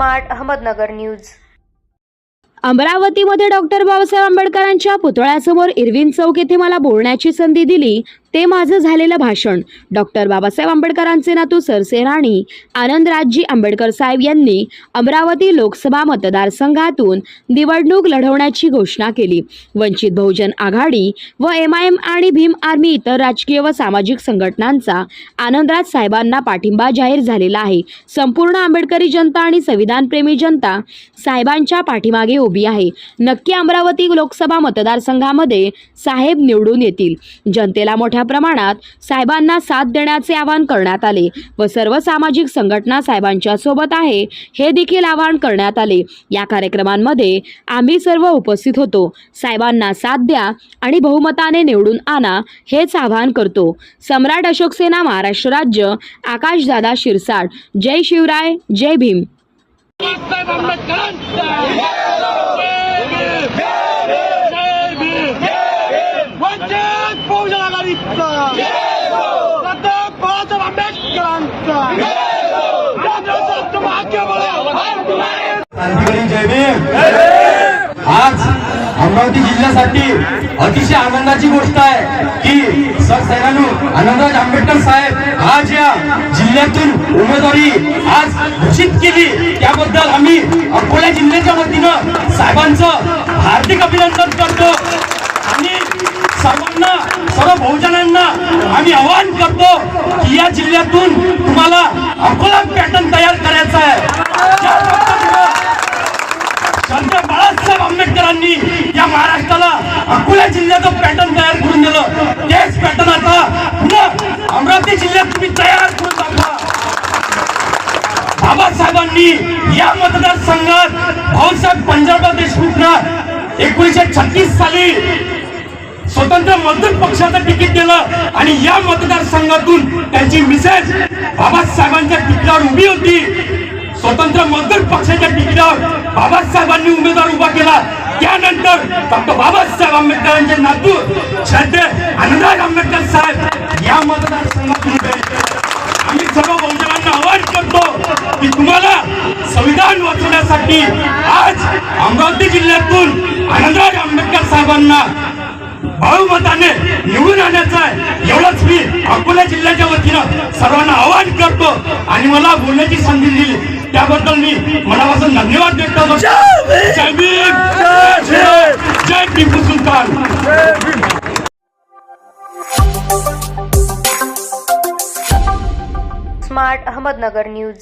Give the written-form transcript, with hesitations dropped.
Smart Ahmednagar news. अमरावतीमध्ये doctor Babasaheb आंबेडकरांच्या पुतळ्यासमोर इरविन चौक येथे मला बोलण्याची संधी दिली ते माझं झालेलं भाषण। डॉक्टर बाबासाहेब आंबेडकरांचे नातू सरसेनानी आनंदराजजी आंबेडकर साहेब यांनी अमरावती लोकसभा मतदारसंघातून निवडणूक लढवण्याची घोषणा केली। वंचित बहुजन आघाडी व MIM आणि भीम आर्मी इतर राजकीय व सामाजिक संघटनांचा आनंदराज साहेबांना पाठिंबा जाहीर झालेला आहे। संपूर्ण आंबेडकरी जनता आणि संविधानप्रेमी जनता साहेबांच्या पाठीमागे उभी आहे। नक्की अमरावती लोकसभा मतदारसंघामध्ये साहेब निवडून येतील। जनतेला मोठ्या प्रमाणात साहेबांना साथ देण्याचे आवाहन करण्यात आले व सर्व सामाजिक संघटना साहेबांच्या सोबत आहे हे देखील आवाहन करण्यात आले। या कार्यक्रमांमध्ये आम्ही सर्व उपस्थित होतो। साहेबांना साथ द्या आणि बहुमताने निवडून आणा हेच आवाहन करतो। सम्राट अशोक सेना महाराष्ट्र राज्य आकाशदादा शिरसाट। जय शिवराय, जय भीम। आज अमरावती जिल्ह्यासाठी अतिशय आनंदाची गोष्ट आहे की सरसेनानी आनंदराज आंबेडकर साहेब आज या जिल्ह्यातून उमेदवारी आज घोषित केली। त्याबद्दल आम्ही अकोला जिल्ह्याच्या वतीनं साहेबांचं हार्दिक अभिनंदन करतो आणि सर्वांना सर्व बहुजनांना आम्ही आवाहन करतो की या जिल्ह्यातून तुम्हाला अकोला पॅटर्न तयार करायचा आहे। डॉक्टर बाबासाहेब आंबेडकरांनी या महाराष्ट्राला अकोला जिल्ह्याचं पॅटर्न तयार करून दिलं। तेच पॅटर्न आता पुन्हा अमरावती जिल्ह्यात तुम्ही तयार करून दाखवा। बाबासाहेबांनी या मतदारसंघात भाऊसाहेब पंजाबराव देशमुखना 1936 साली स्वतंत्र मजदूर पक्षाचं तिकीट दिलं आणि या मतदारसंघातून त्यांची मिसेस बाबासाहेबांच्या तिकिटावर उभी होती। स्वतंत्र मजदूर पक्षाच्या तिकिटावर बाबासाहेबांनी उमेदवार उभा केला। त्यानंतर डॉक्टर बाबासाहेब आंबेडकरांचे नातू श्रद्धेय आनंदराज आंबेडकर साहेब या मतदारसंघातून उभे। आम्ही सर्व बहुजनांना आवाहन करतो की तुम्हाला संविधान वाचवण्यासाठी आज अमरावती जिल्ह्यातून आनंदराज आंबेडकर साहेबांना बहुमताने निवडून आणायचं आहे। एवढंच मी अकोला जिल्ह्याच्या वतीनं सर्वांना आवाहन करतो आणि मला बोलण्याची संधी दिली त्याबद्दल मी मनापासून धन्यवाद देतो। जय भीम, जय टिपू सुलतान। Smart Ahmednagar news.